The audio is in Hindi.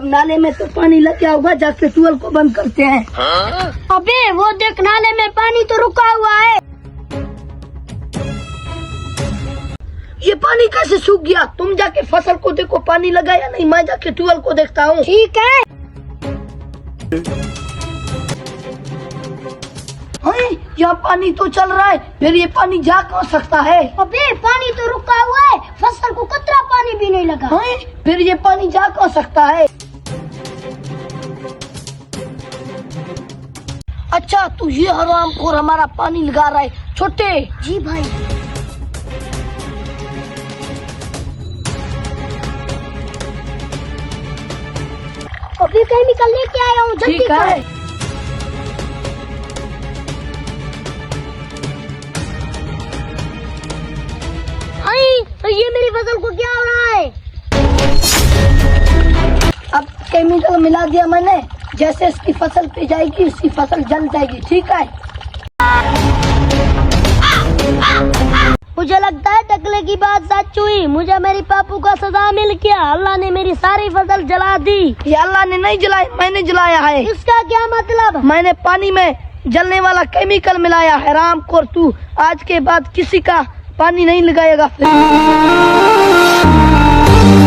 अब नाले में तो पानी लग गया होगा, जाके ट्यूबवेल को बंद करते हैं। अबे वो देख, नाले में पानी तो रुका हुआ है। ये पानी कैसे सूख गया? तुम जाके फसल को देखो पानी लगा या नहीं, मैं जाके ट्यूबवेल को देखता हूँ। ठीक है। यहाँ पानी तो चल रहा है, फिर ये पानी जा कहाँ सकता है? अबे पानी तो रुका हुआ है, फसल को कतरा पानी भी नहीं लगा। फिर ये पानी जा कहाँ सकता है? अच्छा, तू ये हरामखोर हमारा पानी लगा रहा है। छोटे जी भाई। अभी केमिकल लेके आया हूँ, जल्दी ठीक है। तो ये मेरी फसल को क्या हो रहा है? अब केमिकल मिला दिया मैंने, जैसे इसकी फसल पे जाएगी उसकी फसल जल जाएगी। ठीक है। मुझे लगता है टकले की बात सच हुई, मुझे मेरी पापू का सजा मिल गया। अल्लाह ने मेरी सारी फसल जला दी। ये अल्लाह ने नहीं जलाई, मैंने जलाया है। इसका क्या मतलब? मैंने पानी में जलने वाला केमिकल मिलाया है। हरामखोर तू आज के बाद किसी का पानी नहीं लगाएगा।